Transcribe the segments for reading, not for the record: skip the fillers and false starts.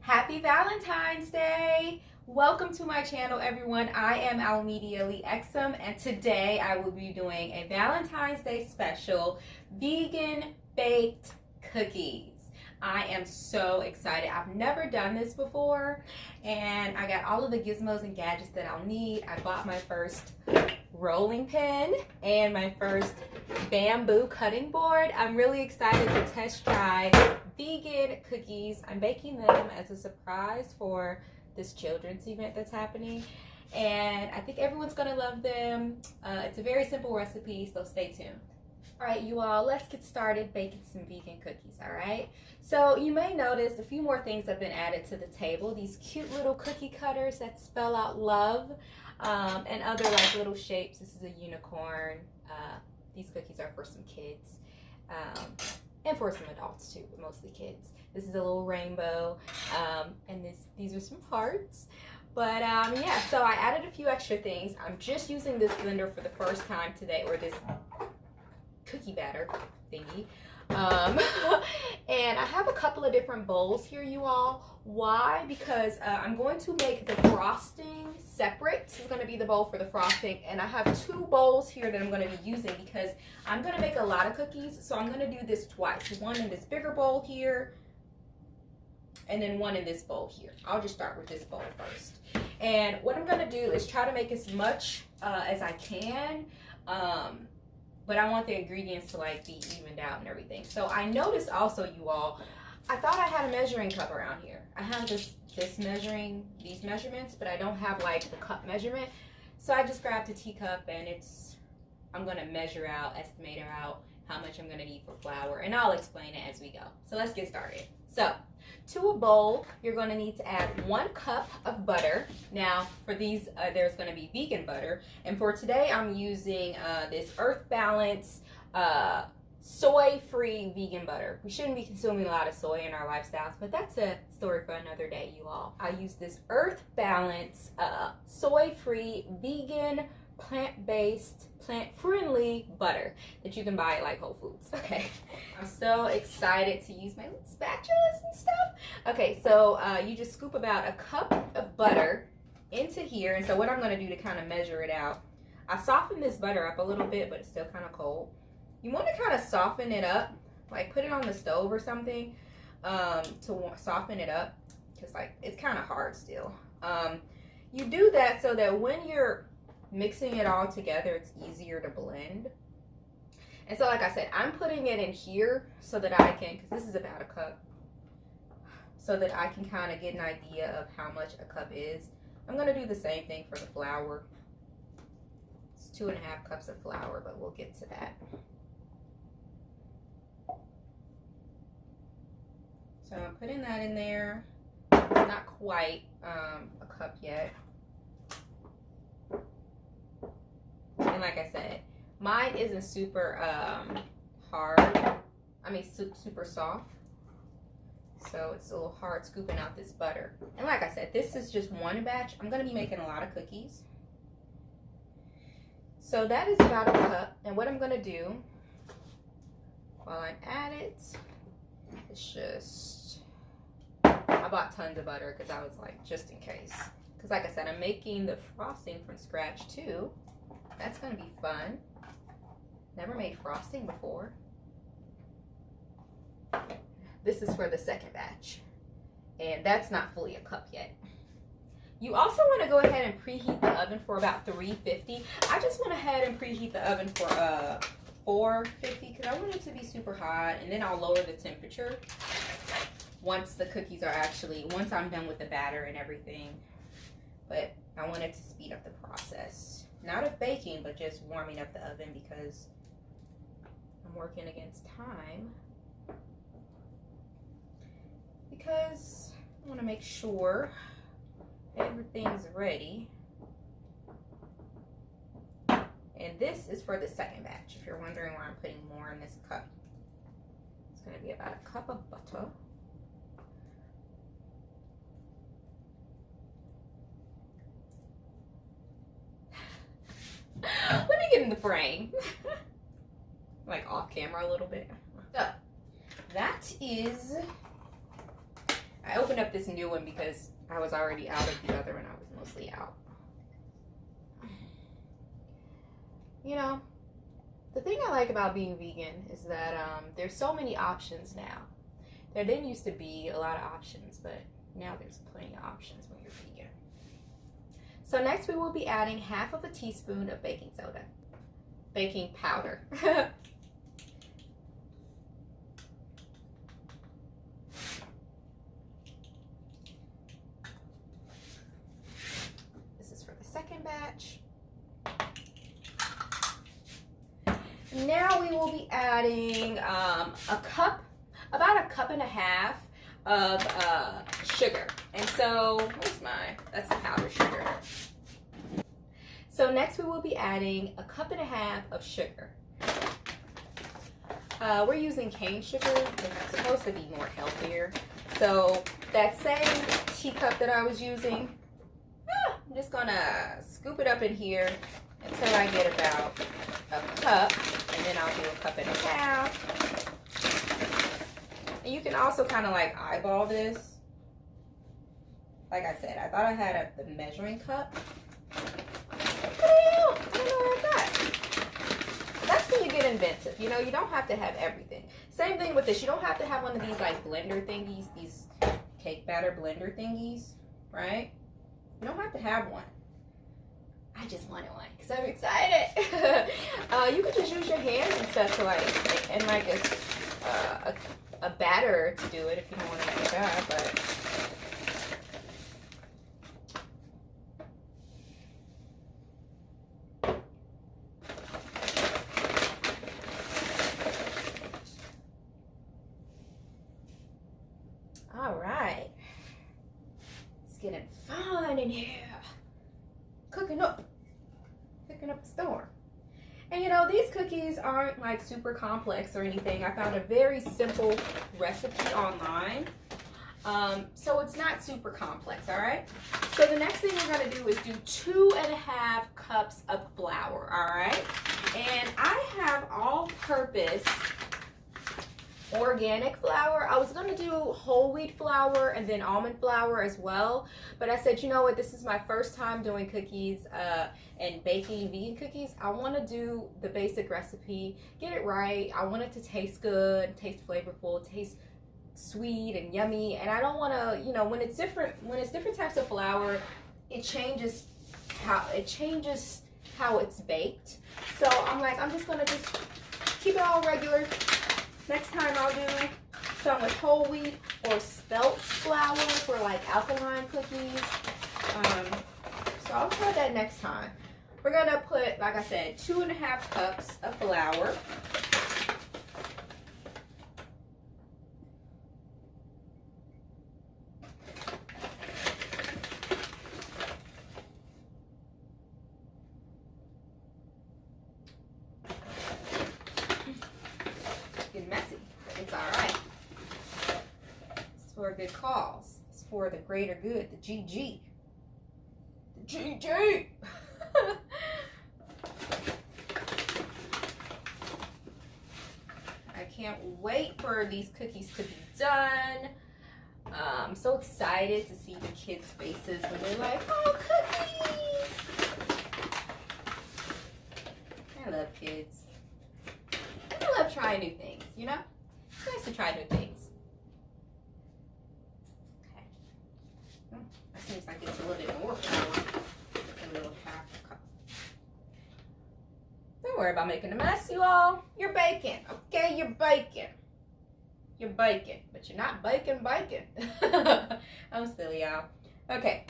Happy Valentine's Day! Welcome to my channel, everyone. I am Almedia Lee Exum, and today I will be doing a Valentine's Day special vegan baked cookies. I am so excited. I've never done this before, and I got all of the gizmos and gadgets that I'll need. I bought my first rolling pin and my first bamboo cutting board. I'm really excited to test try vegan cookies. I'm baking them as a surprise for this children's event that's happening, and I think everyone's gonna love them. It's a very simple recipe, so stay tuned. All right, you all, let's get started baking some vegan cookies, all right? So you may notice a few more things have been added to the table. These cute little cookie cutters that spell out love, and other like little shapes. This is a unicorn. These cookies are for some kids, and for some adults too, but mostly kids. This is a little rainbow, and these are some hearts. But yeah, so I added a few extra things. I'm just using this blender for the first time today, or this cookie batter thingy. And I have a couple of different bowls here, you all. Why? Because I'm going to make the frosting separate. This is going to be the bowl for the frosting, and I have two bowls here that I'm going to be using because I'm going to make a lot of cookies, so I'm going to do this twice. One in this bigger bowl here, and then one in this bowl here. I'll just start with this bowl first. And what I'm going to do is try to make as much as I can, but I want the ingredients to like be evened out and everything. So I noticed also, you all, I thought I had a measuring cup around here. I have this measuring these measurements, but I don't have like the cup measurement. So I just grabbed a teacup, and I'm gonna measure out, estimate out how much I'm gonna need for flour, and I'll explain it as we go. So let's get started. So to a bowl, you're gonna need to add 1 cup of butter. Now for these, there's gonna be vegan butter, and for today I'm using this Earth Balance soy-free vegan butter. We shouldn't be consuming a lot of soy in our lifestyles, but that's a story for another day, you all. I use this Earth Balance soy-free vegan plant-based, plant-friendly butter that you can buy at like Whole Foods. Okay, I'm so excited to use my little spatulas and stuff. Okay, so you just scoop about a cup of butter into here, and so what I'm going to do to kind of measure it out, I soften this butter up a little bit, but it's still kind of cold. You want to kind of soften it up, like put it on the stove or something to soften it up, because like it's kind of hard still. You do that so that when you're mixing it all together, it's easier to blend. And so like I said, I'm putting it in here so that I can, because this is about a cup, so that I can kind of get an idea of how much a cup is. I'm going to do the same thing for the flour. It's 2.5 cups of flour, but we'll get to that. So I'm putting that in there. It's not quite a cup yet. And like I said, mine isn't super hard. I mean, super soft. So it's a little hard scooping out this butter. And like I said, this is just one batch. I'm going to be making a lot of cookies. So that is about a cup. And what I'm going to do while I'm at it is just, I bought tons of butter because I was like, just in case. Because like I said, I'm making the frosting from scratch too. That's going to be fun. Never made frosting before. This is for the second batch. And that's not fully a cup yet. You also want to go ahead and preheat the oven for about 350. I just went ahead and preheat the oven for 450 because I want it to be super hot. And then I'll lower the temperature once the cookies are actually, once I'm done with the batter and everything. But I wanted to speed up the process. Not of baking, but just warming up the oven because I'm working against time. Because I want to make sure everything's ready. And this is for the second batch, if you're wondering why I'm putting more in this cup. It's going to be about a cup of butter. Let me get in the frame. Like off camera a little bit. So that is opened up this new one because I was already out of the other one. I was mostly out. You know, the thing I like about being vegan is that there's so many options now. There didn't used to be a lot of options, but now there's plenty of options when you're vegan. So next we will be adding 1/2 teaspoon of baking soda. Baking powder. This is for the second batch. Now we will be adding about a cup and a half of sugar. And so, that's the powder sugar. So next we will be adding a cup and a half of sugar. We're using cane sugar. It's supposed to be more healthier. So that same teacup that I was using, I'm just gonna scoop it up in here until I get about a cup, and then I'll do a cup and a half. And you can also kind of like eyeball this. Like I said, I thought I had the measuring cup. I don't know where it's at. That's when you get inventive. You know, you don't have to have everything. Same thing with this. You don't have to have one of these like blender thingies, these cake batter blender thingies, right? You don't have to have one. I just wanted one because I'm excited. You could just use your hands and stuff to like, and like a batter to do it if you don't want to make that, but. All right, it's getting fun in here. Cooking up the storm. And you know, these cookies aren't like super complex or anything. I found a very simple recipe online. So it's not super complex, all right? So the next thing we're gonna do is do 2.5 cups of flour, all right? And I have all-purpose organic flour. I was gonna do whole wheat flour and then almond flour as well, but I said, you know what, this is my first time doing cookies and baking vegan cookies. I want to do the basic recipe, get it right. I want it to taste good, taste flavorful, taste sweet and yummy, and I don't want to, you know, when it's different types of flour, it changes how it's baked. So I'm like, I'm just gonna just keep it all regular. Next time I'll do some with whole wheat or spelt flour for like alkaline cookies. So I'll try that next time. We're gonna put, like I said, 2.5 cups of flour. Messy, but it's all right. It's for a good cause. It's for the greater good, the GG. The GG! I can't wait for these cookies to be done. I'm so excited to see the kids' faces when they're like, oh, cookies! I love kids. I love trying new things, you know? It's nice to try new things. Okay. Well, that seems like it's a little bit more flour. A little half a cup. Don't worry about making a mess, you all. You're baking, okay? You're baking. You're baking, but you're not baking. I'm silly, y'all. Okay.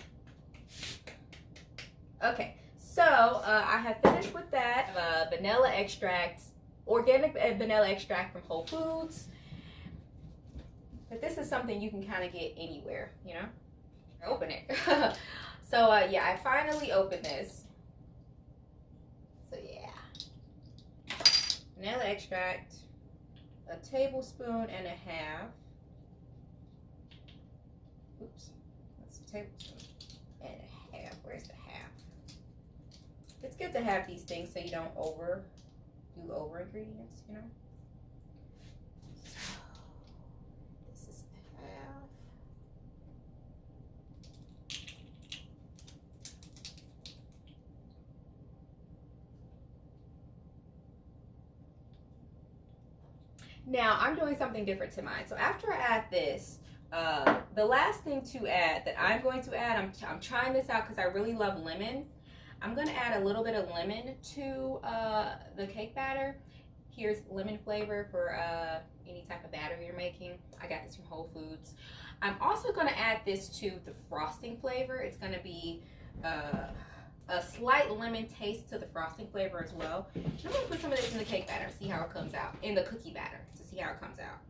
Okay, so I have finished with that vanilla extract. Organic vanilla extract from Whole Foods. But this is something you can kind of get anywhere, you know? Open it. So, yeah, I finally opened this. So, yeah. Vanilla extract, 1.5 tablespoons. Oops. That's a tablespoon and a half. Where's the half? It's good to have these things so you don't over ingredients, you know. So this is the half. Now I'm doing something different to mine. So after I add this, the last thing to add that I'm going to add, I'm trying this out because I really love lemon. I'm going to add a little bit of lemon to the cake batter. Here's lemon flavor for any type of batter you're making. I got this from Whole Foods. I'm also going to add this to the frosting flavor. It's going to be a slight lemon taste to the frosting flavor as well. I'm going to put some of this in the cake batter, see how it comes out, in the cookie batter, to see how it comes out.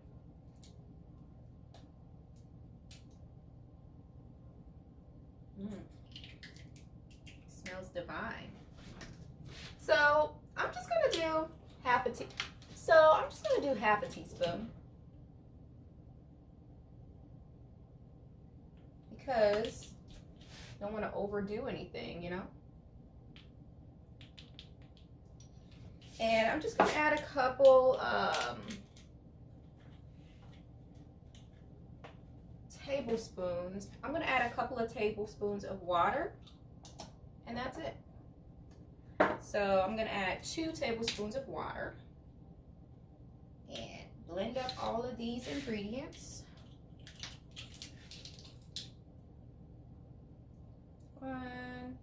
Smells divine. So I'm just going to do half a teaspoon. Because I don't want to overdo anything, you know. And I'm just going to add a couple tablespoons. I'm going to add a couple of tablespoons of water, and that's it. So I'm going to add 2 tablespoons of water and blend up all of these ingredients. 1.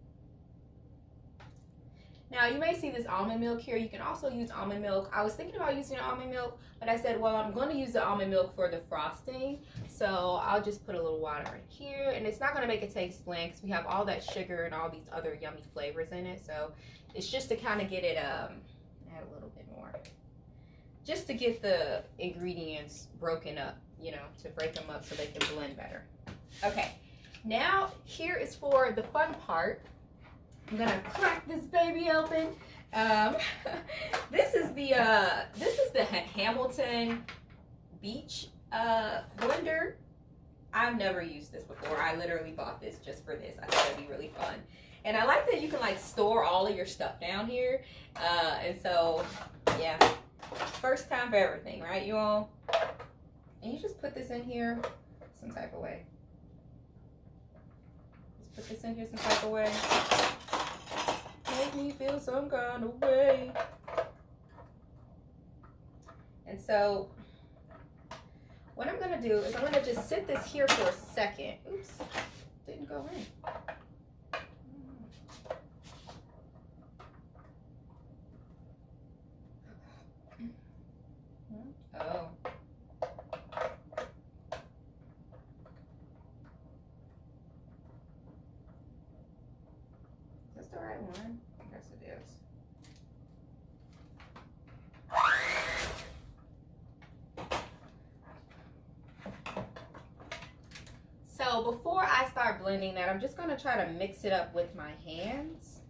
Now you may see this almond milk here. You can also use almond milk. I was thinking about using almond milk, but I said, well, I'm going to use the almond milk for the frosting. So I'll just put a little water in here, and it's not going to make it taste bland because we have all that sugar and all these other yummy flavors in it. So it's just to kind of get it, add a little bit more, just to get the ingredients broken up, you know, to break them up so they can blend better. Okay, now here is for the fun part. I'm gonna crack this baby open. This is the Hamilton Beach blender. I've never used this before. I literally bought this just for this. I thought it'd be really fun. And I like that you can like store all of your stuff down here. And so, yeah, first time for everything, right, you all? And you just put this in here some type of way. Just put this in here some type of way. Make me feel some kind of way. And so what I'm gonna do is I'm gonna just sit this here for a second. Oops, didn't go in. Oh. Is this the right one? I guess it is. So before I start blending that, I'm just going to try to mix it up with my hands.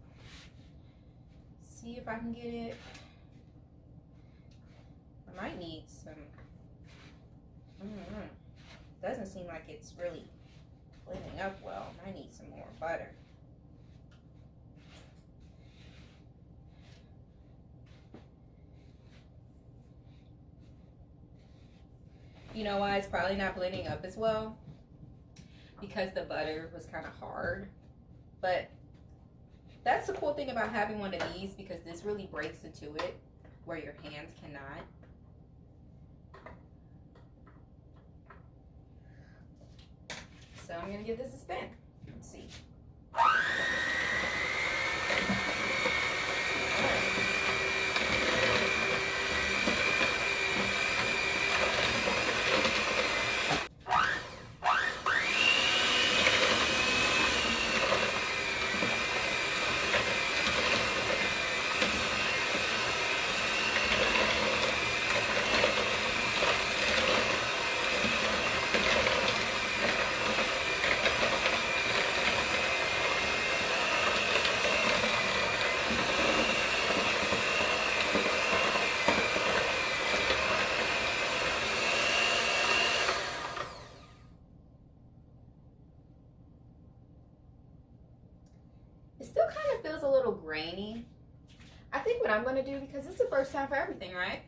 See if I can get it. I might need some, doesn't seem like it's really blending up well. I need some more butter. You know why it's probably not blending up as well? Because the butter was kind of hard. But that's the cool thing about having one of these, because this really breaks into it where your hands cannot. So I'm going to give this a spin. Let's see. It still kind of feels a little grainy. I think what I'm going to do, because it's the first time for everything, right?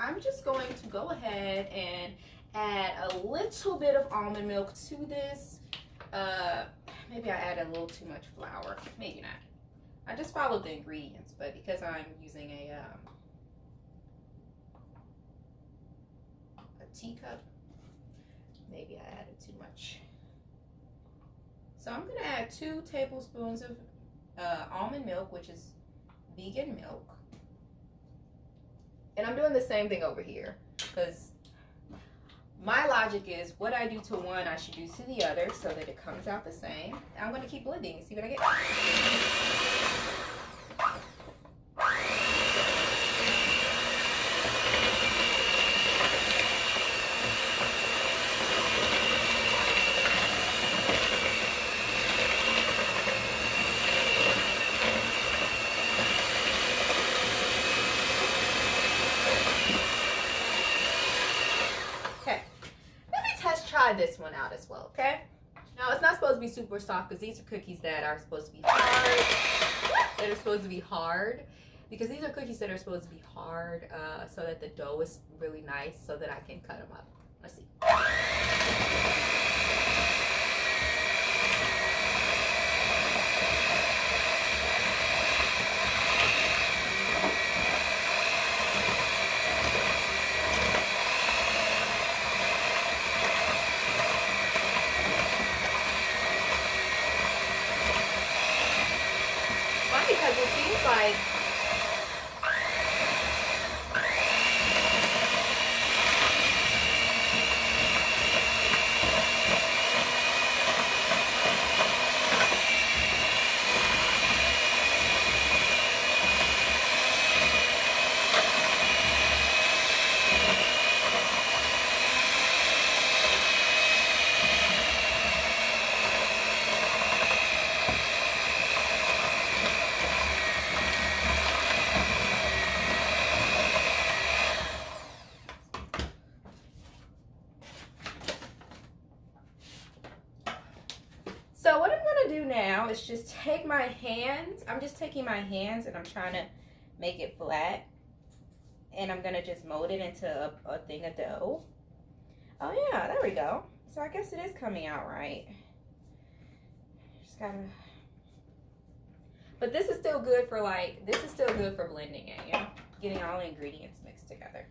I'm just going to go ahead and add a little bit of almond milk to this. Maybe I added a little too much flour. Maybe not. I just followed the ingredients, but because I'm using a teacup. Maybe I added too much. So I'm gonna add 2 tablespoons of almond milk, which is vegan milk. And I'm doing the same thing over here because my logic is what I do to one, I should do to the other so that it comes out the same. I'm gonna keep blending and see what I get. Try this one out as well, okay? Now, it's not supposed to be super soft because these are cookies that are supposed to be hard. They're supposed to be hard because these are cookies that are supposed to be hard so that the dough is really nice so that I can cut them up. Let's see. Because it seems like so what I'm gonna do now is just take my hands. I'm just taking my hands and I'm trying to make it flat. And I'm gonna just mold it into a thing of dough. Oh yeah, there we go. So I guess it is coming out right. Just gotta. But this is still good for blending it, you know? Getting all the ingredients mixed together.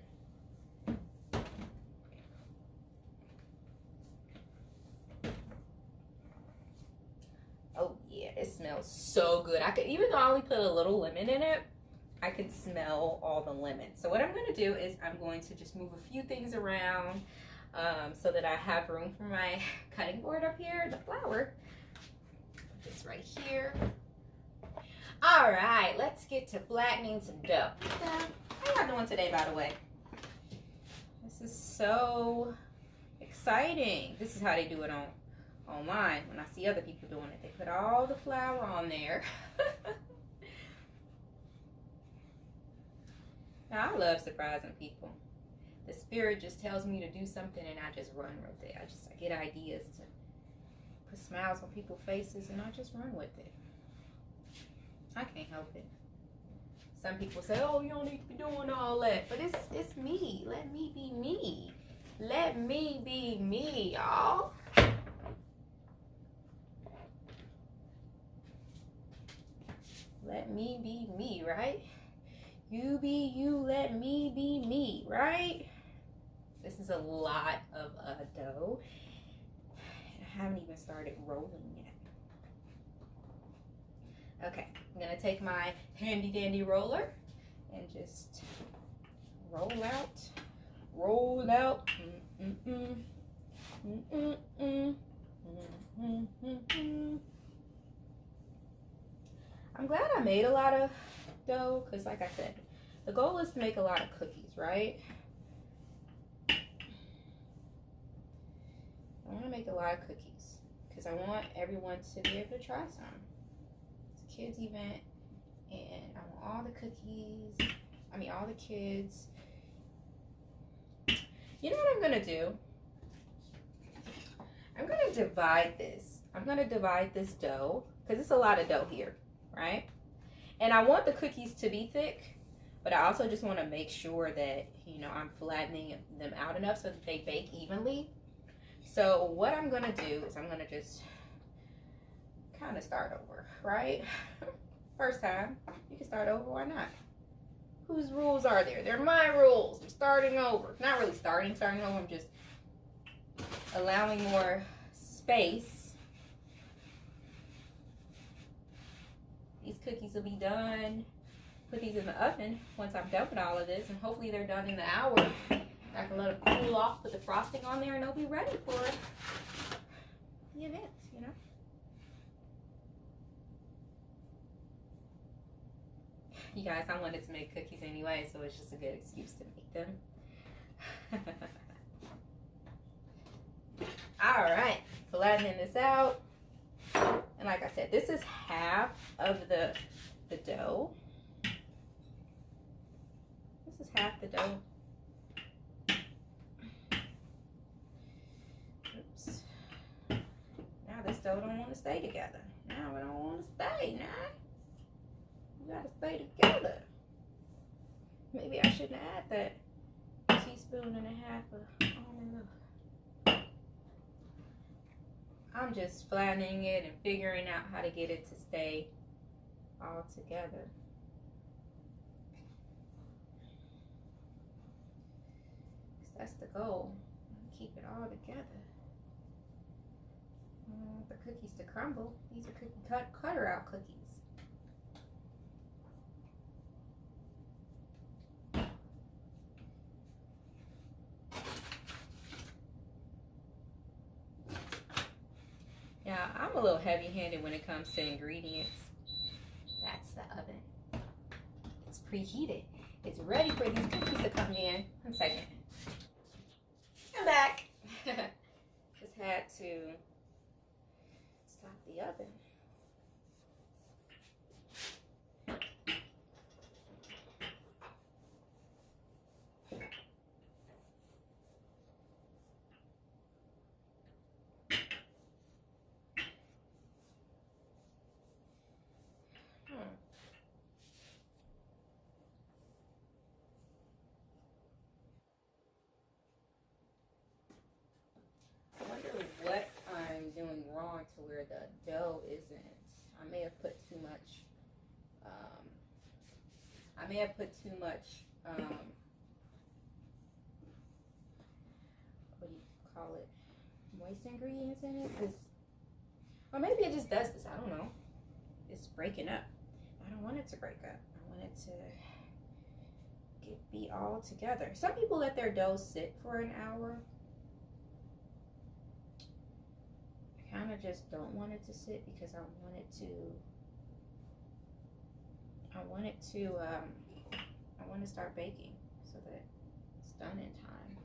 Oh yeah, it smells so good. I could, even though I only put a little lemon in it, I could smell all the lemon. So what I'm gonna do is I'm going to just move a few things around so that I have room for my cutting board up here, the flour. Put this right here. All right, let's get to flattening some dough. How y'all doing today, by the way? This is so exciting. This is how they do it online. When I see other people doing it, they put all the flour on there. Now, I love surprising people. The spirit just tells me to do something and I just run with it. I get ideas to put smiles on people's faces and I just run with it. I can't help it. Some people say, oh, you don't need to be doing all that. But it's me. Let me be me. Let me be me, y'all. Let me be me, right? You be you, let me be me, right? This is a lot of dough. I haven't even started rolling yet. Okay, I'm gonna take my handy dandy roller and just roll out. I'm glad I made a lot of dough because, like I said, the goal is to make a lot of cookies, right? I want to make a lot of cookies because I want everyone to be able to try some. It's a kids event and I want all the cookies, all the kids. You know what I'm going to do? I'm going to divide this. I'm going to divide this dough because it's a lot of dough here, right? And I want the cookies to be thick, but I also just want to make sure that, I'm flattening them out enough so that they bake evenly. So what I'm going to do is I'm going to just kind of start over, right? First time, you can start over, why not? Whose rules are there? They're my rules. I'm starting over. Not really starting over. I'm just allowing more space. These cookies will be done. Put these in the oven once I'm done with all of this, and hopefully they're done in the hour. I can let them cool off, put the frosting on there, and they'll be ready for the event, you know. You guys, I wanted to make cookies anyway, so it's just a good excuse to make them. All right, flattening this out. And like I said, this is half of the dough. This is half the dough. Oops. Now this dough don't want to stay together. Now it don't want to stay now. You gotta stay together. Maybe I shouldn't add that teaspoon and a half of almond milk. I'm just flattening it and figuring out how to get it to stay all together. That's the goal. Keep it all together. I don't want the cookies to crumble. These are cookie cutter out cookies. Now, I'm a little heavy-handed when it comes to ingredients. That's the oven. It's preheated. It's ready for these cookies to come in. 1 second. I'm back. Just had to stop the oven. Doing wrong to where the dough isn't. I may have put too much what do you call it, moist ingredients in it, or maybe it just does this, I don't know. It's breaking up. I don't want it to break up. I want it to be all together. Some people let their dough sit for an hour. I kind of just don't want it to sit because I want it to start baking so that it's done in time.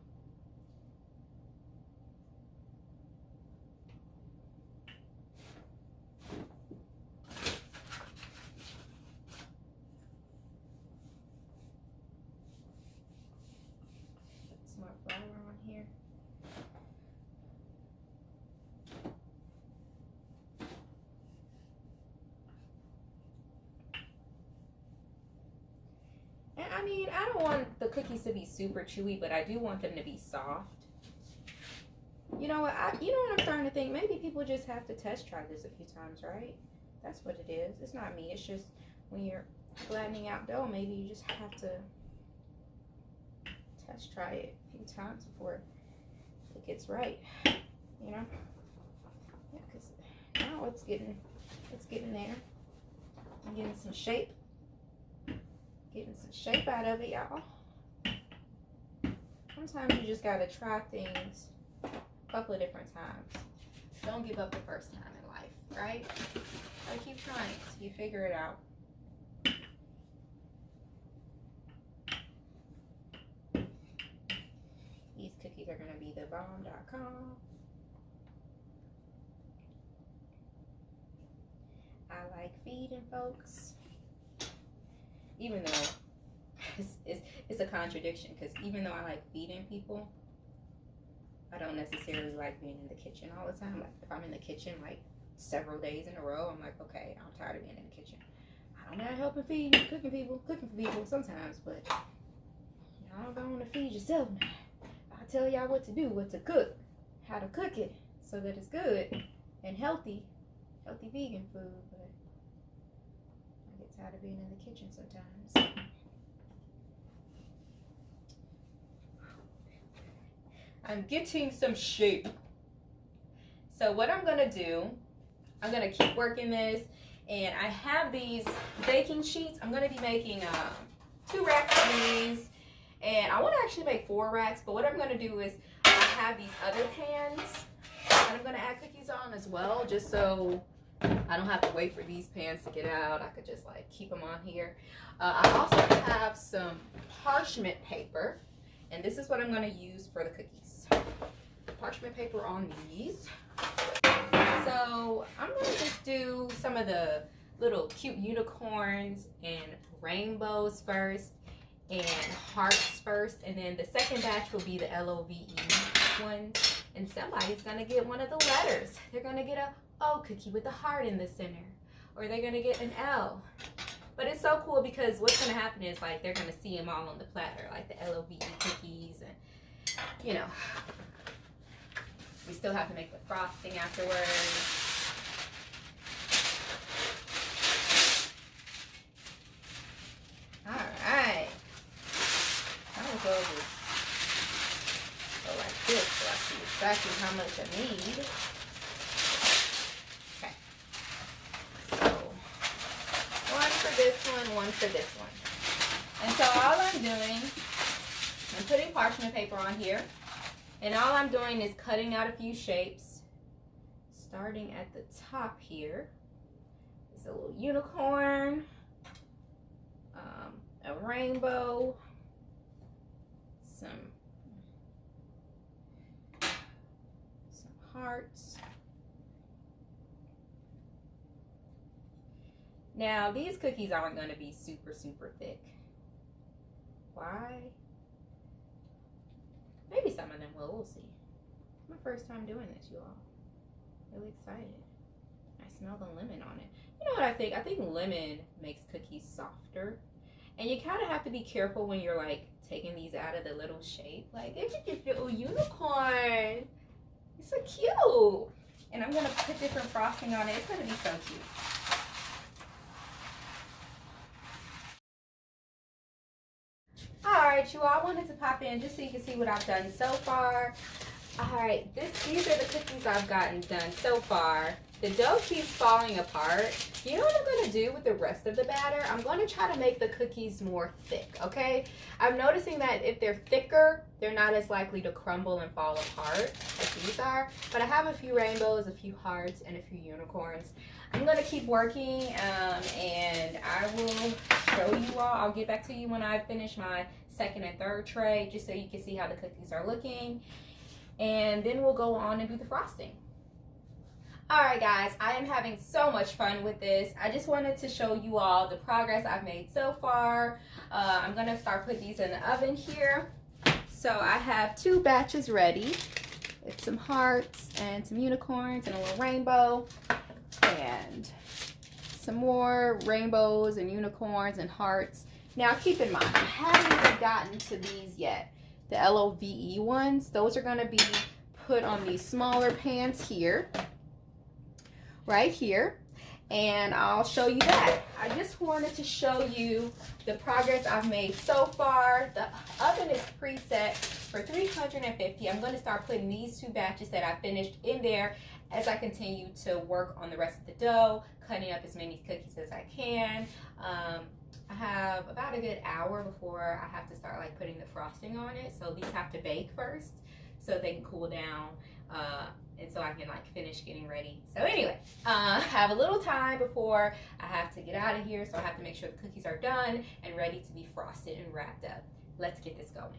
Put some more flour on here. I mean, I don't want the cookies to be super chewy, but I do want them to be soft. You know what? You know what I'm starting to think? Maybe people just have to test try this a few times, right? That's what it is. It's not me. It's just when you're flattening out dough, maybe you just have to test try it a few times before it gets right. You know? Yeah, because now it's getting there. I'm getting some shape. Getting some shape out of it, y'all. Sometimes you just gotta try things a couple of different times. Don't give up the first time in life, right? Gotta keep trying till you figure it out. These cookies are gonna be the bomb.com. I like feeding folks. Even though it's a contradiction, because even though I like feeding people, I don't necessarily like being in the kitchen all the time. Like if I'm in the kitchen like several days in a row, I'm like, okay, I'm tired of being in the kitchen. I don't mind helping feed, cooking for people sometimes, but y'all don't want to feed yourself now. I tell y'all what to do, what to cook, how to cook it so that it's good and healthy vegan food. But I get tired of being in the kitchen sometimes. I'm getting some shape. So what I'm gonna do, I'm gonna keep working this, and I have these baking sheets. I'm gonna be making 2 racks of these, and I want to actually make 4 racks, but what I'm gonna do is I have these other pans that I'm gonna add cookies on as well, just so I don't have to wait for these pans to get out. I could just like keep them on here. I also have some parchment paper, and this is what I'm gonna use for the cookies. Parchment paper on these. So I'm gonna just do some of the little cute unicorns and rainbows first, and hearts first, and then the second batch will be the LOVE ones, and somebody's gonna get one of the letters. They're gonna get a O cookie with a heart in the center, or they're gonna get an L. But it's so cool because what's gonna happen is like they're gonna see them all on the platter, like the LOVE cookies, and you know, we still have to make the frosting afterwards. Alright. I'm gonna go like this so I see exactly how much I need. Okay. So, one for this one for this one. And so all I'm doing, I'm putting parchment paper on here. And all I'm doing is cutting out a few shapes. Starting at the top here. It's a little unicorn. A rainbow. Some hearts. Now, these cookies aren't going to be super, super thick. Why? Maybe some of them will. We'll see. It's my first time doing this, you all. Really excited. I smell the lemon on it. You know what I think? I think lemon makes cookies softer. And you kind of have to be careful when you're like taking these out of the little shape. Like, it's a little unicorn. It's so cute. And I'm going to put different frosting on it. It's going to be so cute. Alright, you all, I wanted to pop in just so you can see what I've done so far. Alright, these are the cookies I've gotten done so far. The dough keeps falling apart. You know what I'm going to do with the rest of the batter? I'm going to try to make the cookies more thick, okay? I'm noticing that if they're thicker, they're not as likely to crumble and fall apart as these are. But I have a few rainbows, a few hearts, and a few unicorns. I'm going to keep working, and I will show you all. I'll get back to you when I finish my second and third tray, just so you can see how the cookies are looking. And then we'll go on and do the frosting. Alright guys, I am having so much fun with this. I just wanted to show you all the progress I've made so far. I'm going to start putting these in the oven here. So I have 2 batches ready. It's some hearts and some unicorns and a little rainbow. And some more rainbows and unicorns and hearts. Now keep in mind, I haven't even gotten to these yet. The LOVE ones, those are going to be put on these smaller pans here. Right here, and I'll show you that. I just wanted to show you the progress I've made so far. The oven is preset for 350. I'm going to start putting these 2 batches that I finished in there as I continue to work on the rest of the dough, cutting up as many cookies as I can. I have about a good hour before I have to start like putting the frosting on it, so these have to bake first so they can cool down. And so I can like finish getting ready. So anyway, I have a little time before I have to get out of here, so I have to make sure the cookies are done and ready to be frosted and wrapped up. Let's get this going.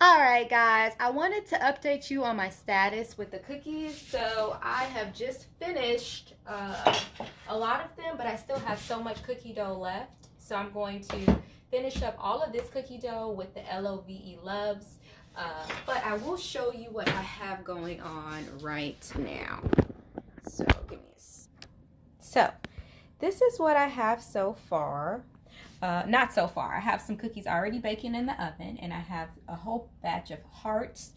Alright guys, I wanted to update you on my status with the cookies. So I have just finished a lot of them, but I still have so much cookie dough left. So I'm going to finish up all of this cookie dough with the LOVE loves. But I will show you what I have going on right now. So give me so this is what I have so far. Not so far. I have some cookies already baking in the oven, and I have a whole batch of hearts,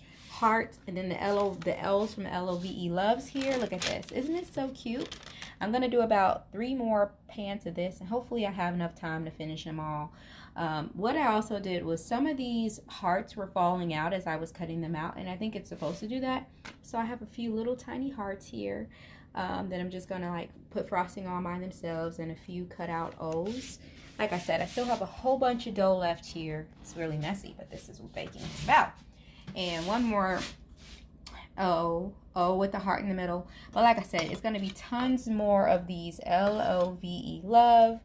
and then the L's from LOVE loves here. Look at this. Isn't it so cute? I'm going to do about 3 more pans of this, and hopefully I have enough time to finish them all. What I also did was some of these hearts were falling out as I was cutting them out, and I think it's supposed to do that. So I have a few little tiny hearts here that I'm just going to like put frosting on by themselves, and a few cut out O's. Like I said, I still have a whole bunch of dough left here. It's really messy, but this is what baking is about. And one more O with the heart in the middle. But like I said, it's going to be tons more of these Love, love,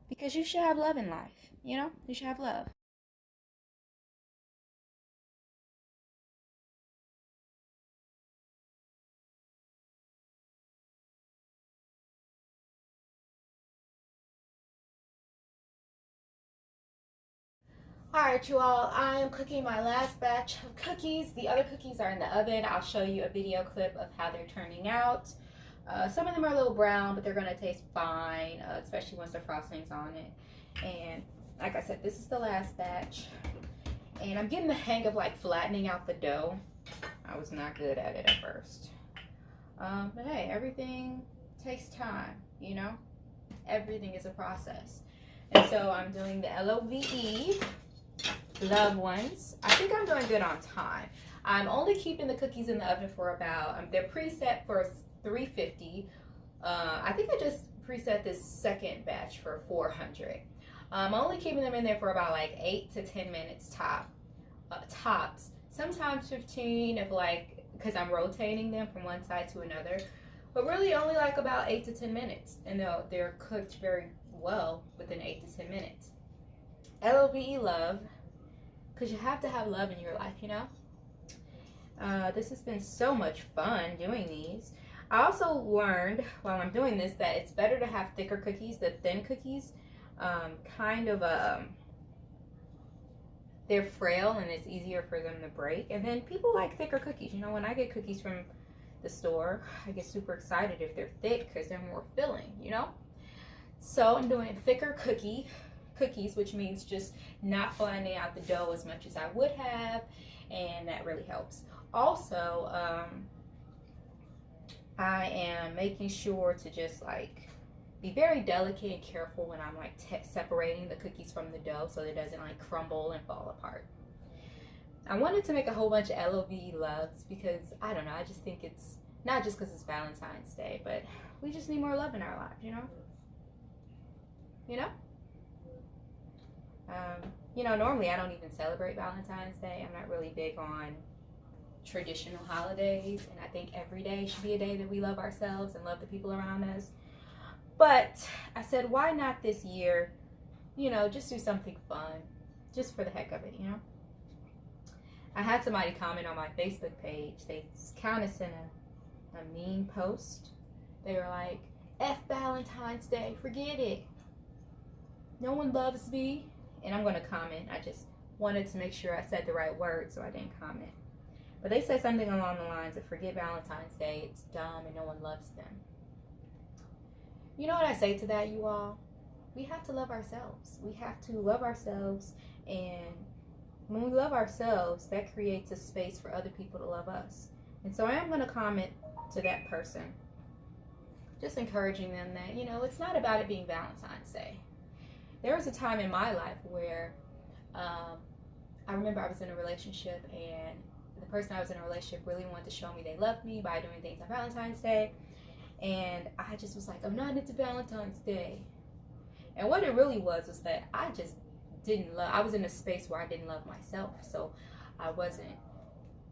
because you should have love in life. You know, you should have love. Alright, you all, I am cooking my last batch of cookies. The other cookies are in the oven. I'll show you a video clip of how they're turning out. Some of them are a little brown, but they're going to taste fine, especially once the frosting's on it. And like I said, this is the last batch. And I'm getting the hang of like flattening out the dough. I was not good at it at first. But hey, everything takes time, you know? Everything is a process. And so I'm doing the LOVE. Love ones. I think I'm doing good on time. I'm only keeping the cookies in the oven for about, they're preset for 350. I think I just preset this second batch for 400. I'm only keeping them in there for about like 8 to 10 minutes tops. Sometimes 15 if like, because I'm rotating them from one side to another. But really only like about 8 to 10 minutes. And they're cooked very well within 8 to 10 minutes. LOVE, love. Because you have to have love in your life, you know? This has been so much fun doing these. I also learned while I'm doing this that it's better to have thicker cookies. The thin cookies they're frail and it's easier for them to break. And then people like thicker cookies. You know, when I get cookies from the store, I get super excited if they're thick because they're more filling, you know? So I'm doing thicker cookies, which means just not flattening out the dough as much as I would have, and that really helps. Also, I am making sure to just like be very delicate and careful when I'm like separating the cookies from the dough so it doesn't like crumble and fall apart. I wanted to make a whole bunch of LOVE loves because I don't know, I just think it's not just because it's Valentine's Day, but we just need more love in our lives, you know? You know? You know, normally I don't even celebrate Valentine's Day. I'm not really big on traditional holidays, and I think every day should be a day that we love ourselves and love the people around us. But I said, why not this year, you know, just do something fun, just for the heck of it, you know? I had somebody comment on my Facebook page. They kind of sent a mean post. They were like, F Valentine's Day, forget it. No one loves me. And I'm going to comment. I just wanted to make sure I said the right word, so I didn't comment. But they said something along the lines of forget Valentine's Day, it's dumb and no one loves them. You know what I say to that, you all? We have to love ourselves. We have to love ourselves, and when we love ourselves, that creates a space for other people to love us. And so I am going to comment to that person, just encouraging them that, you know, it's not about it being Valentine's Day. There was a time in my life where I remember I was in a relationship, and the person I was in a relationship really wanted to show me they loved me by doing things on Valentine's Day. And I just was like, I'm not into Valentine's Day. And what it really was that I just didn't love, I was in a space where I didn't love myself. So I wasn't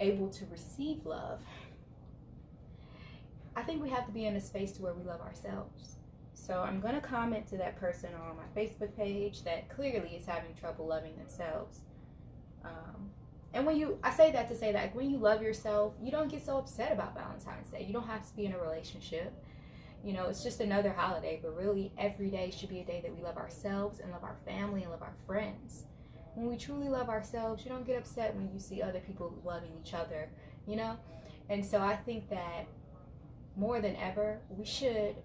able to receive love. I think we have to be in a space to where we love ourselves. So I'm going to comment to that person on my Facebook page that clearly is having trouble loving themselves. And I say that to say that when you love yourself, you don't get so upset about Valentine's Day. You don't have to be in a relationship. You know, it's just another holiday, but really every day should be a day that we love ourselves and love our family and love our friends. When we truly love ourselves, you don't get upset when you see other people loving each other, you know? And so I think that more than ever, we should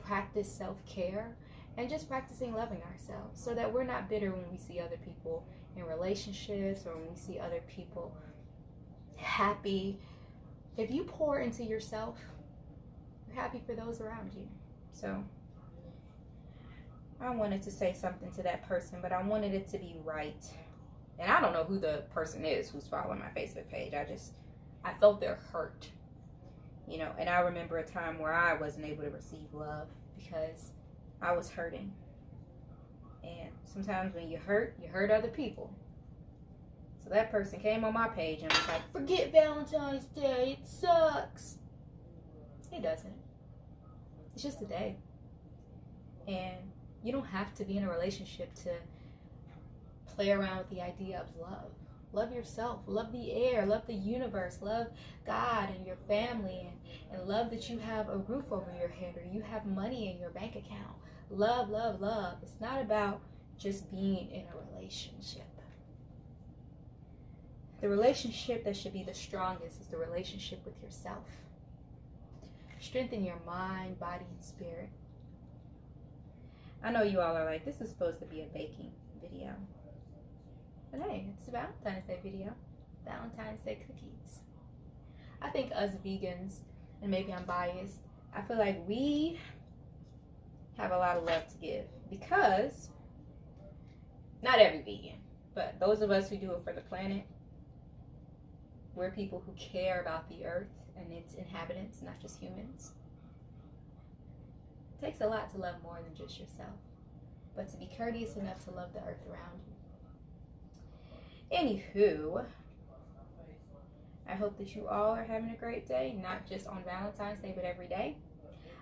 practice self-care and just practicing loving ourselves so that we're not bitter when we see other people in relationships or when we see other people happy. If you pour into yourself, you're happy for those around you. So I wanted to say something to that person, but I wanted it to be right. And I don't know who the person is who's following my Facebook page. I felt their hurt, you know. And I remember a time where I wasn't able to receive love because I was hurting. And sometimes when you hurt other people. So that person came on my page and was like, forget Valentine's Day, it sucks. It doesn't. It's just a day. And you don't have to be in a relationship to play around with the idea of love. Love yourself, love the air, love the universe, love God and your family, and love that you have a roof over your head or you have money in your bank account. Love, love, love. It's not about just being in a relationship. The relationship that should be the strongest is the relationship with yourself. Strengthen your mind, body, and spirit. I know you all are like, this is supposed to be a baking video. But hey, it's a Valentine's Day video. Valentine's Day cookies. I think us vegans, and maybe I'm biased, I feel like we have a lot of love to give. Because, not every vegan, but those of us who do it for the planet, we're people who care about the earth and its inhabitants, not just humans. It takes a lot to love more than just yourself, but to be courteous enough to love the earth around you. Anywho, I hope that you all are having a great day, not just on Valentine's Day, but every day.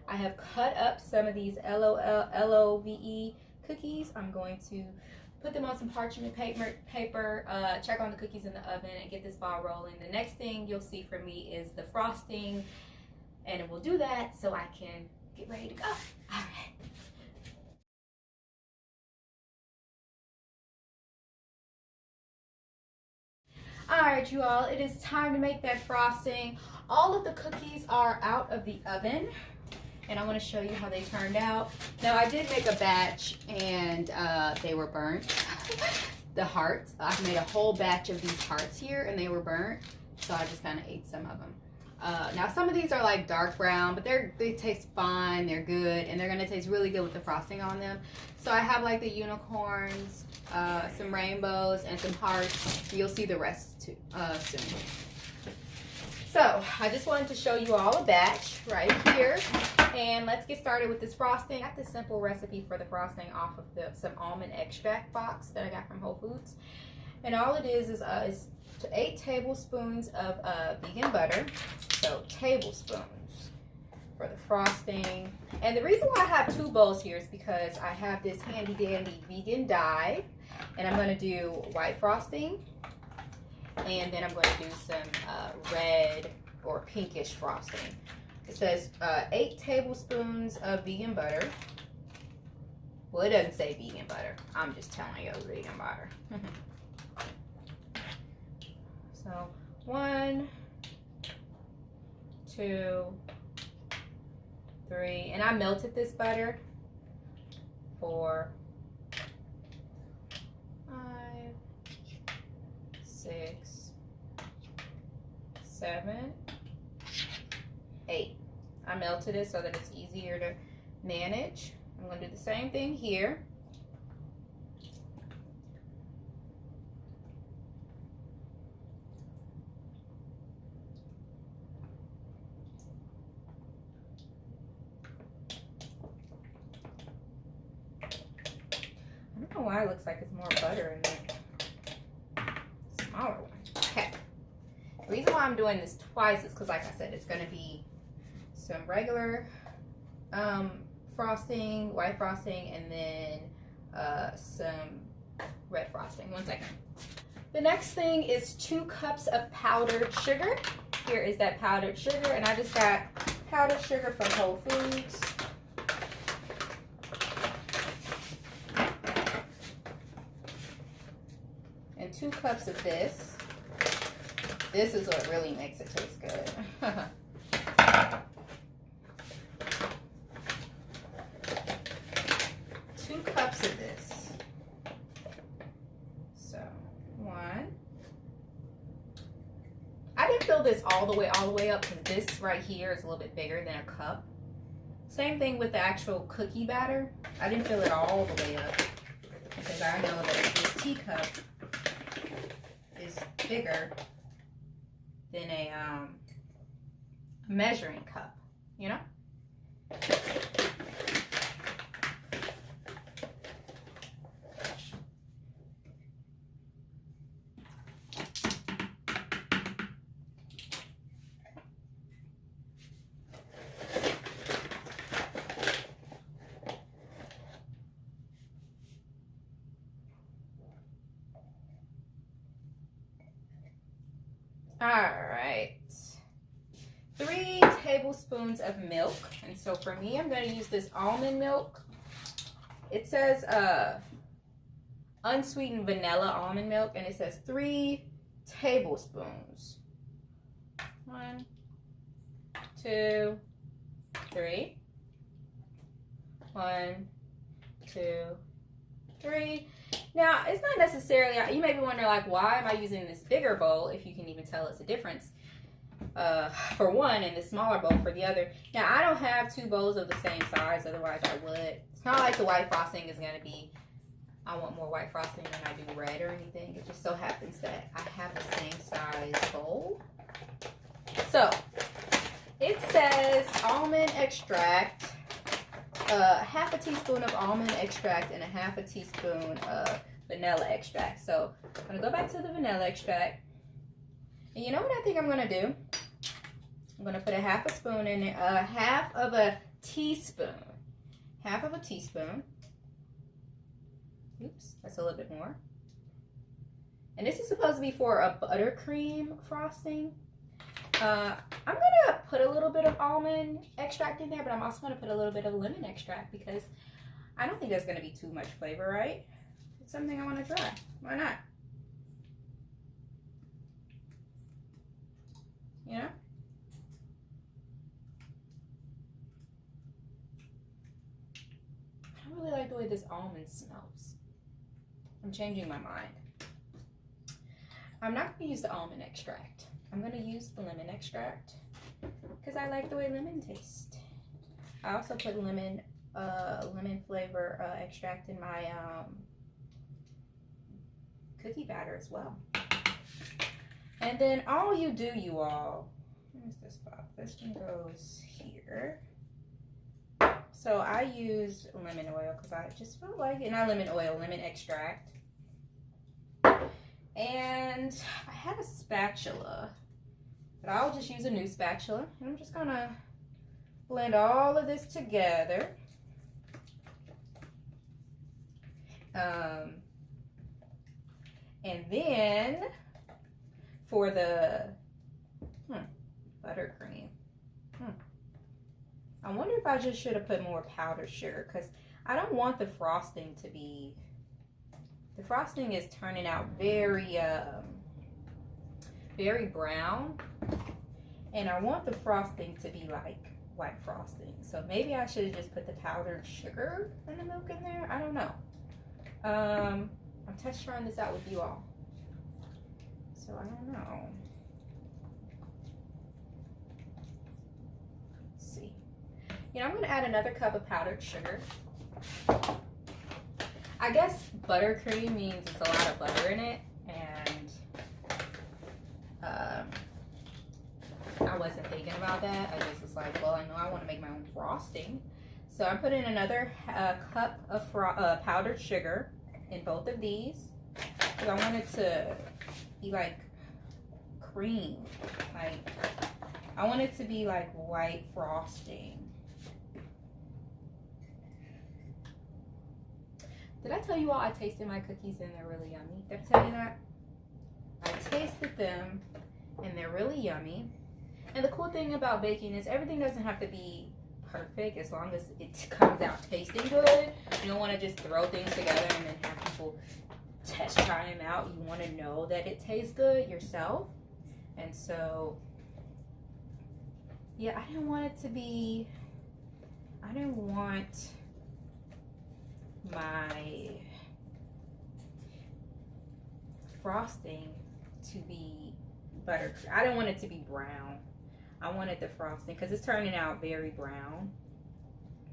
I have cut up some of these LOVE cookies. I'm going to put them on some parchment paper, check on the cookies in the oven, and get this ball rolling. The next thing you'll see from me is the frosting, and we'll do that so I can get ready to go. All right. All right, you all, it is time to make that frosting. All of the cookies are out of the oven, and I want to show you how they turned out. Now, I did make a batch, and they were burnt. The hearts, I've made a whole batch of these hearts here, and they were burnt, so I just kind of ate some of them. Now, some of these are like dark brown, but they taste fine, they're good, and they're going to taste really good with the frosting on them. So I have like the unicorns, some rainbows, and some hearts. You'll see the rest too, soon. So I just wanted to show you all a batch right here, and let's get started with this frosting. I got this simple recipe for the frosting off of some almond extract box that I got from Whole Foods, and all it is 8 tablespoons of vegan butter. So tablespoons for the frosting. And the reason why I have 2 bowls here is because I have this handy dandy vegan dye, and I'm going to do white frosting, and then I'm going to do some red or pinkish frosting. It says 8 tablespoons of vegan butter. Well, it doesn't say vegan butter. I'm just telling you vegan butter. So 1, 2, 3, and I melted this butter. 4, 5, 6, 7, 8. I melted it so that it's easier to manage. I'm going to do the same thing here. I don't know why it looks like it's more butter in the smaller one. Okay. The reason why I'm doing this twice is because, like I said, it's going to be some regular frosting, white frosting, and then some red frosting. 1 second. The next thing is 2 cups of powdered sugar. Here is that powdered sugar, and I just got powdered sugar from Whole Foods. And 2 cups of this. This is what really makes it taste good. 2 cups of this. So 1. I didn't fill this all the way up because this right here is a little bit bigger than a cup. Same thing with the actual cookie batter. I didn't fill it all the way up because I know that this teacup is bigger than a measuring cup, you know? All right, 3 tablespoons of milk. And so for me, I'm going to use this almond milk. It says unsweetened vanilla almond milk, and it says 3 tablespoons. 1, 2, 3. 1, 2, 3. Now, it's not necessarily, you may be wondering, like, why am I using this bigger bowl if you can even tell it's a difference for one and the smaller bowl for the other. Now, I don't have 2 bowls of the same size, otherwise I would. It's not like the white frosting is going to be, I want more white frosting than I do red or anything. It just so happens that I have the same size bowl. So, it says almond extract. Half a teaspoon of almond extract and a half a teaspoon of vanilla extract. So I'm gonna go back to the vanilla extract. And you know what I think I'm gonna do? I'm gonna put a half a spoon in it, half of a teaspoon. Half of a teaspoon. Oops, that's a little bit more. And this is supposed to be for a buttercream frosting. I'm gonna put a little bit of almond extract in there, but I'm also gonna put a little bit of lemon extract because I don't think there's gonna be too much flavor, right? It's something I want to try. Why not? You know? I don't really like the way this almond smells. I'm changing my mind. I'm not gonna use the almond extract. I'm going to use the lemon extract because I like the way lemon tastes. I also put lemon flavor extract in my cookie batter as well. And then all you do, you all, where's this spot? This one goes here. So I use lemon oil because I just felt like it. Not lemon oil, lemon extract. And I have a spatula, but I'll just use a new spatula. And I'm just gonna blend all of this together. And then for the buttercream, I wonder if I just should have put more powdered sugar because I don't want the frosting to be, the frosting is turning out very brown, and I want the frosting to be like white frosting. So maybe I should have just put the powdered sugar and the milk in there. I don't know. I'm test trying this out with you all, so I don't know. Let's see. You know, I'm going to add another cup of powdered sugar. I guess buttercream means it's a lot of butter in it, and I wasn't thinking about that. I just was like, well, I know I want to make my own frosting. So I'm putting another cup of powdered sugar in both of these because I want it to be like cream. Like, I want it to be like white frosting. Did I tell you all I tasted my cookies and they're really yummy? Did I tell you that? I tasted them and they're really yummy. And the cool thing about baking is everything doesn't have to be perfect as long as it comes out tasting good. You don't want to just throw things together and then have people test try them out. You want to know that it tastes good yourself. And so, yeah, I didn't want my frosting to be buttercream. I didn't want it to be brown. I wanted the frosting because it's turning out very brown.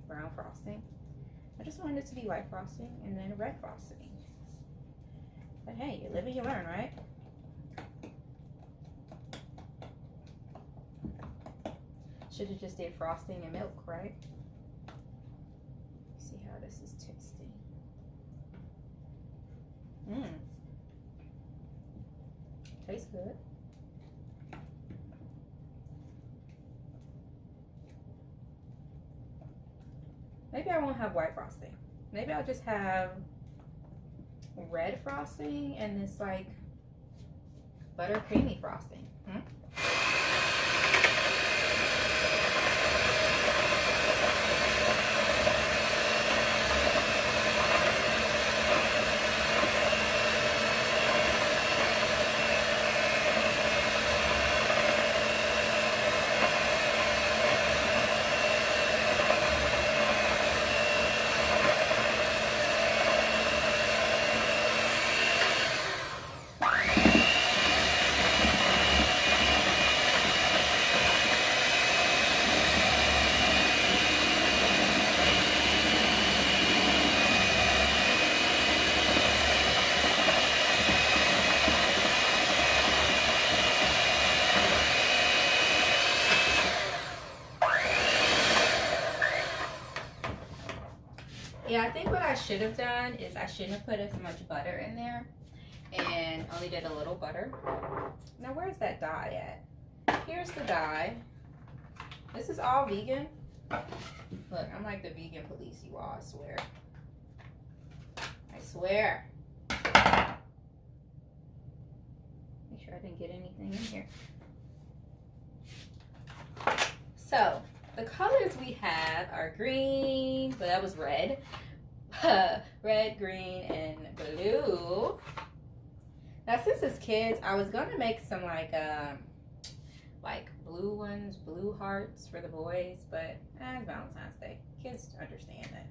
brown frosting. I just wanted it to be white frosting and then red frosting. But hey, you live and you learn, right? Should have just did frosting and milk, right? See how this is tasting. Tastes good. Maybe I won't have white frosting. Maybe I'll just have red frosting and this like butter creamy frosting. Yeah, I think what I should have done is I shouldn't have put as much butter in there and only did a little butter. Now, where's that dye at? Here's the dye. This is all vegan. Look, I'm like the vegan police, you all, I swear. I swear. Make sure I didn't get anything in here. So, the colors we have are green, but that was red. Red, green, and blue. Now, since it's kids, I was gonna make some like blue ones, blue hearts for the boys, but it's Valentine's Day. Kids understand that,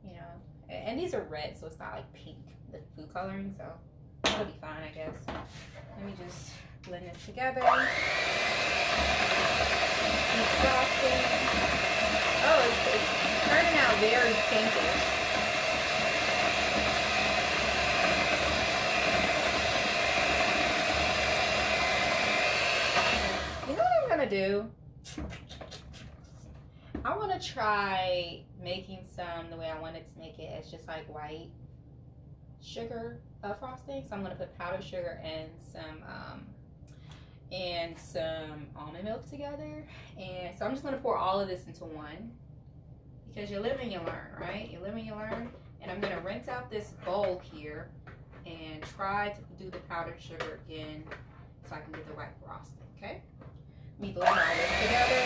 you know. And these are red, so it's not like pink, the food coloring, so it'll be fine, I guess. Let me just blend this together. Oh, it's turning out very pinkish. You know what I'm gonna do? I want to try making some the way I wanted to make it. It's just like white sugar frosting. So I'm gonna put powdered sugar and some almond milk together, and so I'm just going to pour all of this into one, because you live and you learn, right? You live and you learn. And I'm going to rinse out this bowl here and try to do the powdered sugar again so I can get the white frosting. Okay, let me blend all this together.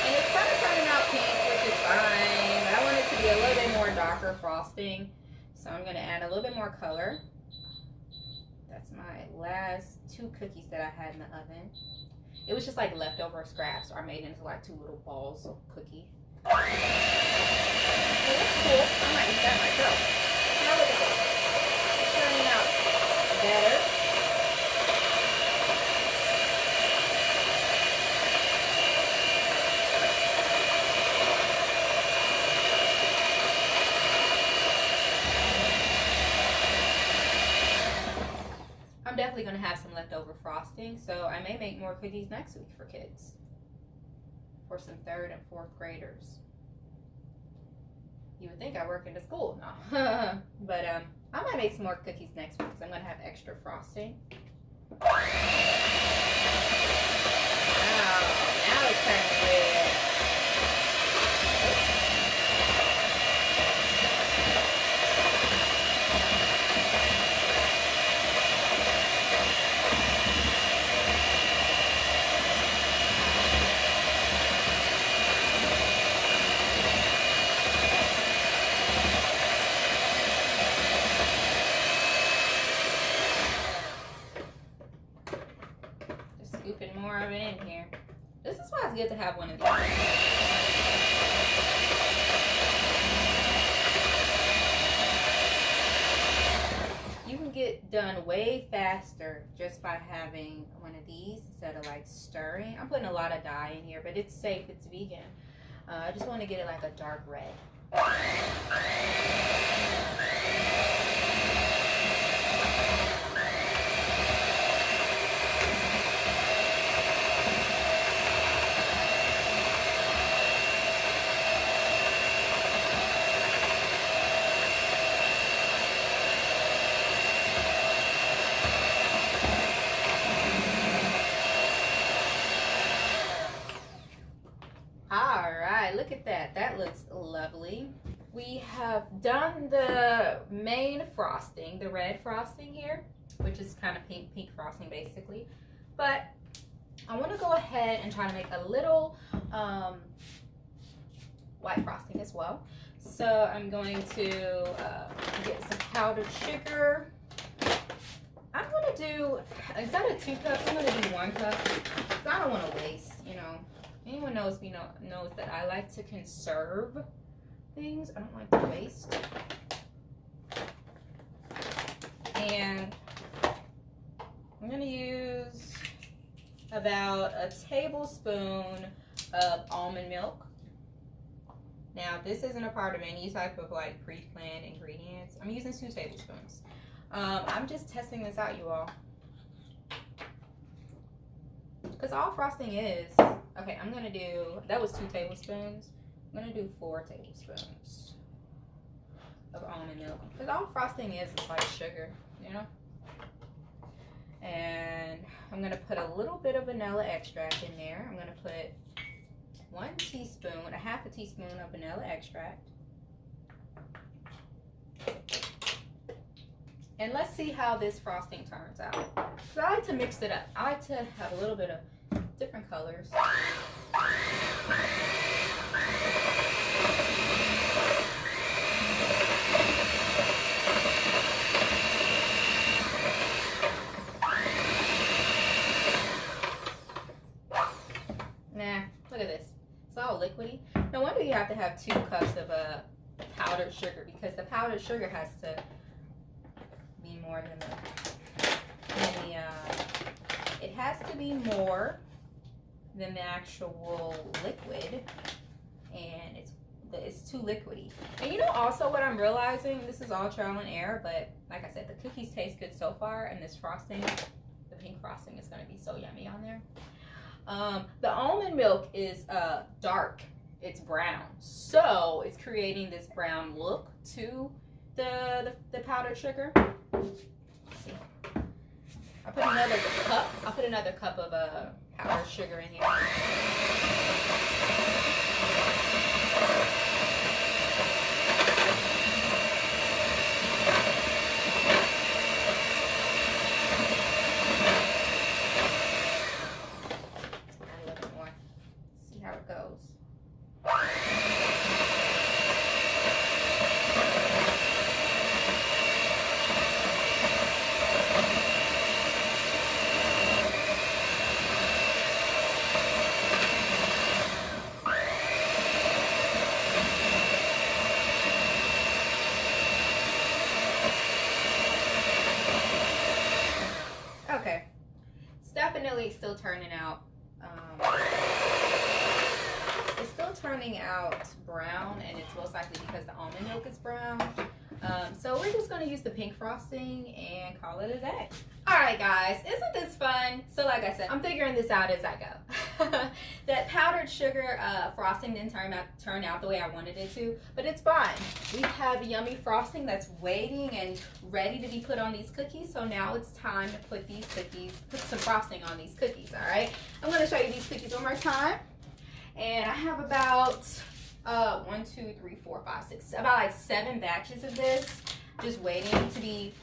And it's kind of turning out pink, which is fine. I want it to be a little bit more darker frosting, so I'm going to add a little bit more color. That's my last 2 cookies that I had in the oven. It was just like leftover scraps, so I made it into like 2 little balls of cookie. So that's cool. I might eat that myself. Now look at this. It's turning out better. I'm definitely going to have some leftover frosting, so I may make more cookies next week for kids, for some 3rd and 4th graders. You would think I work in the school, no. But I might make some more cookies next week, because I'm going to have extra frosting. Wow, now it's turning red. More of it in here. This is why it's good to have one of these. You can get it done way faster just by having one of these instead of like stirring. I'm putting a lot of dye in here, but it's safe, it's vegan. I just want to get it like a dark red. Look at that. That looks lovely. We have done the main frosting, the red frosting here, which is kind of pink frosting basically. But I want to go ahead and try to make a little white frosting as well. So I'm going to get some powdered sugar. I'm going to do, instead of 2 cups, I'm going to do 1 cup because I don't want to waste, you know. Anyone knows me knows that I like to conserve things. I don't like to waste. And I'm going to use about a tablespoon of almond milk. Now, this isn't a part of any type of like pre-planned ingredients. I'm using 2 tablespoons. I'm just testing this out, you all. Because all frosting is, okay, I'm going to do, that was 2 tablespoons. I'm going to do 4 tablespoons of almond milk. Because all frosting is like sugar, you know? And I'm going to put a little bit of vanilla extract in there. I'm going to put 1 teaspoon, a half a teaspoon of vanilla extract. And let's see how this frosting turns out. So I like to mix it up. I like to have a little bit of different colors. Nah, look at this. It's all liquidy. No wonder you have to have 2 cups of powdered sugar, because the powdered sugar has to be more than it has to be more than the actual liquid, and it's too liquidy. And you know, also what I'm realizing, this is all trial and error, but like I said, the cookies taste good so far, and this frosting, the pink frosting, is going to be so yummy on there. The almond milk is dark, it's brown, so it's creating this brown look to the powdered sugar. I'll put another cup of powdered sugar in here. Add a little bit more. See how it goes. Okay, it's definitely still turning out. It's still turning out brown, and it's most likely because the almond milk is brown. So we're just going to use the pink frosting and call it a day. Alright guys, isn't this fun? So like I said, I'm figuring this out as I go. That powdered sugar frosting didn't turn out the way I wanted it to, but it's fine. We have yummy frosting that's waiting and ready to be put on these cookies. So now it's time to put some frosting on these cookies, alright? I'm going to show you these cookies one more time. And I have about 1, 2, 3, 4, 5, 6, about like 7 batches of this, just waiting to be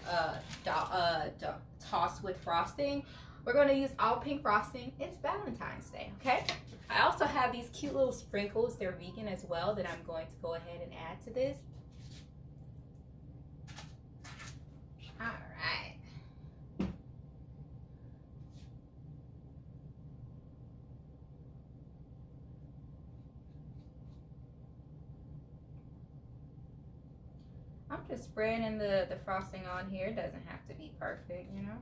tossed with frosting. We're going to use all pink frosting. It's Valentine's Day, okay? I also have these cute little sprinkles. They're vegan as well, that I'm going to go ahead and add to this. All right. I'm just spreading the frosting on here. It doesn't have to be perfect, you know.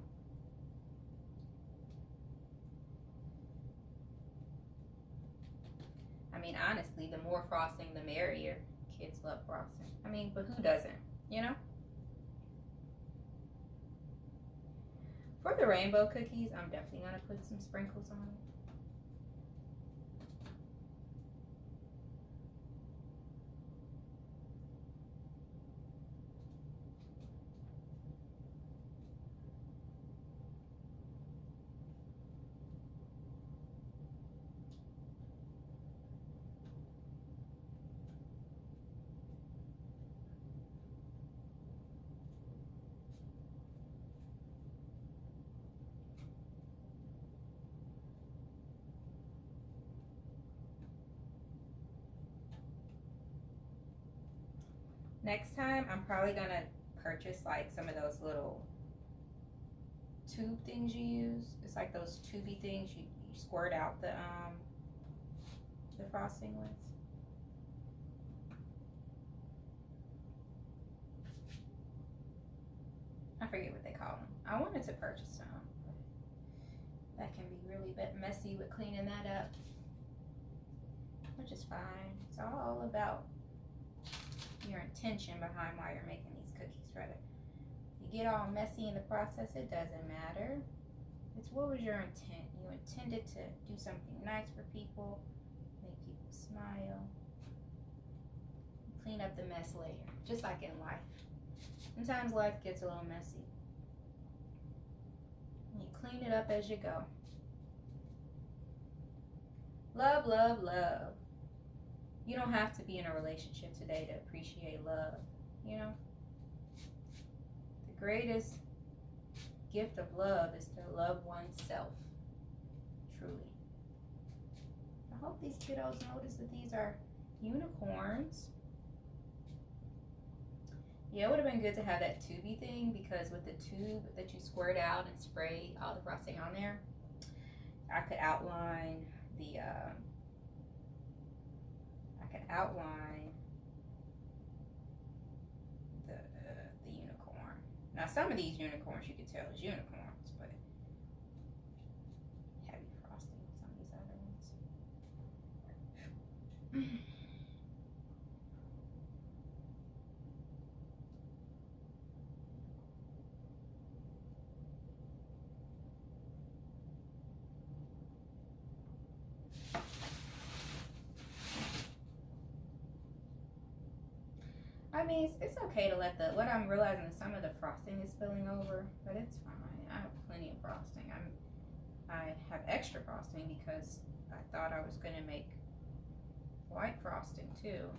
I mean, honestly, the more frosting, the merrier. Kids love frosting. I mean, but who doesn't, you know? For the rainbow cookies, I'm definitely going to put some sprinkles on it. Next time, I'm probably going to purchase like some of those little tube things you use. It's like those tubey things you squirt out the frosting with. I forget what they call them. I wanted to purchase some, but that can be really messy with cleaning that up, which is fine. It's all about your intention behind why you're making these cookies. Rather you get all messy in the process, it doesn't matter. It's what was your intent. You intended to do something nice for people, make people smile, clean up the mess later, just like in life. Sometimes life gets a little messy. You clean it up as you go. Love, love, love. You don't have to be in a relationship today to appreciate love, you know? The greatest gift of love is to love oneself, truly. I hope these kiddos notice that these are unicorns. Yeah, it would have been good to have that tubey thing, because with the tube that you squirt out and spray all the frosting on there, I could outline the the unicorn. Now some of these unicorns you can tell is unicorns, but heavy frosting with some of these other ones. I mean, it's okay to let what I'm realizing is some of the frosting is spilling over, but it's fine. I have plenty of frosting. I have extra frosting because I thought I was gonna make white frosting too,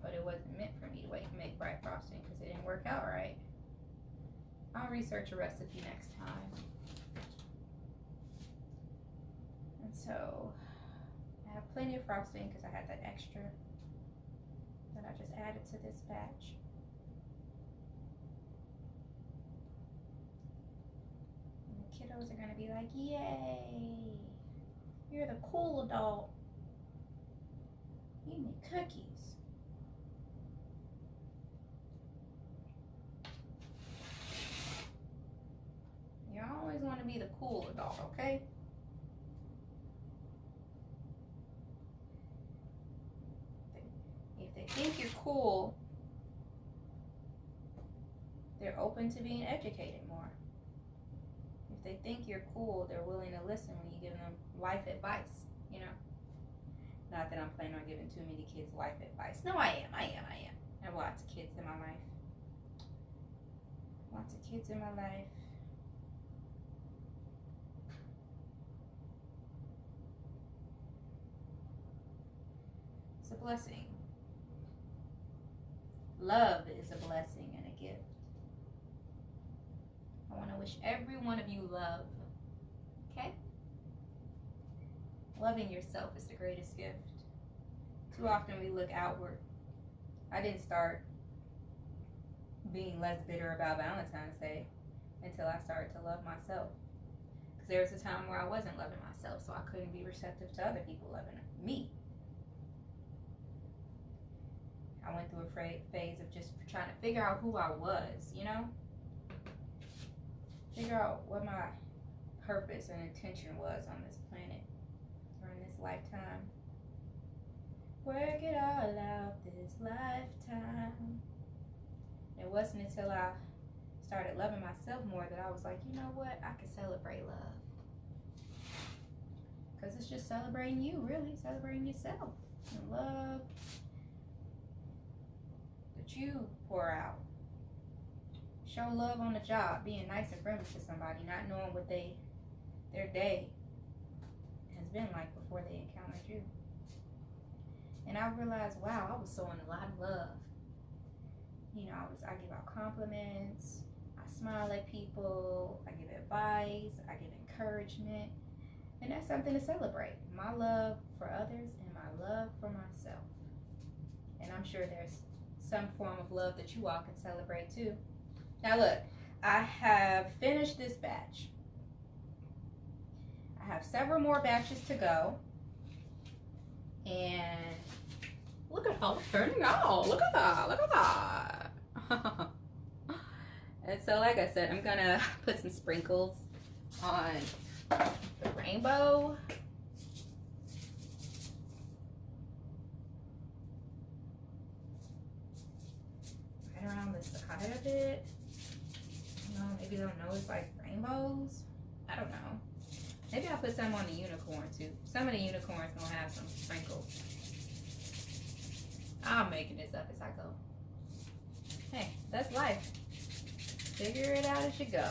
but it wasn't meant for me to make white frosting because it didn't work out right. I'll research a recipe next time. And so I have plenty of frosting because I had that extra that I just added to this batch. And the kiddos are gonna be like, yay, you're the cool adult. You make cookies. You always want to be the cool adult, okay? If they think you're cool, they're open to being educated more. If they think you're cool, they're willing to listen when you give them life advice, you know? Not that I'm planning on giving too many kids life advice. No, I am. I have lots of kids in my life. Lots of kids in my life. It's a blessing. Love is a blessing and a gift. I want to wish every one of you love. Okay? Loving yourself is the greatest gift. Too often we look outward. I didn't start being less bitter about Valentine's Day until I started to love myself. Because there was a time where I wasn't loving myself, so I couldn't be receptive to other people loving me. I went through a phase of just trying to figure out who I was, you know? Figure out what my purpose and intention was on this planet or in this lifetime. Work it all out this lifetime. It wasn't until I started loving myself more that I was like, you know what? I can celebrate love. Because it's just celebrating you, really. Celebrating yourself. And love that you pour out. Show love on the job. Being nice and friendly to somebody. Not knowing what their day has been like before they encountered you. And I realized, wow, I was showing a lot of love. You know, I give out compliments. I smile at people. I give advice. I give encouragement. And that's something to celebrate. My love for others and my love for myself. And I'm sure there's some form of love that you all can celebrate too. Now look, I have finished this batch. I have several more batches to go. And look at how it's turning out. Look at that. Look at that. And so like I said, I'm going to put some sprinkles on the rainbow. Right around the side of it. You know, maybe they'll know it's like rainbows. I don't know. Maybe I'll put some on the unicorn too. Some of the unicorns gonna have some sprinkles. I'm making this up as I go. Hey, that's life. Figure it out as you go.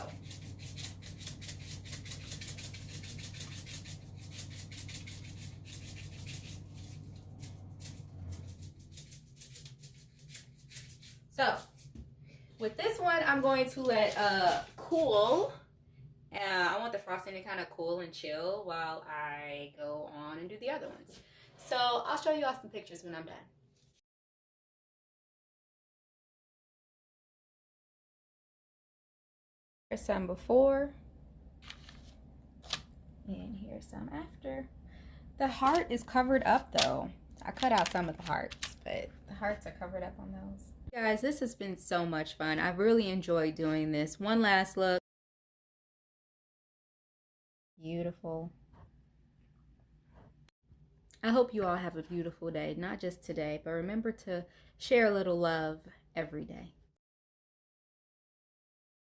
So, with this one, I'm going to let cool. I want the frosting to kind of cool and chill while I go on and do the other ones. So, I'll show you all some pictures when I'm done. Here's some before. And here's some after. The heart is covered up though. I cut out some of the hearts, but the hearts are covered up on those. Guys, this has been so much fun. I really enjoyed doing this. One last look. Beautiful. I hope you all have a beautiful day. Not just today, but remember to share a little love every day.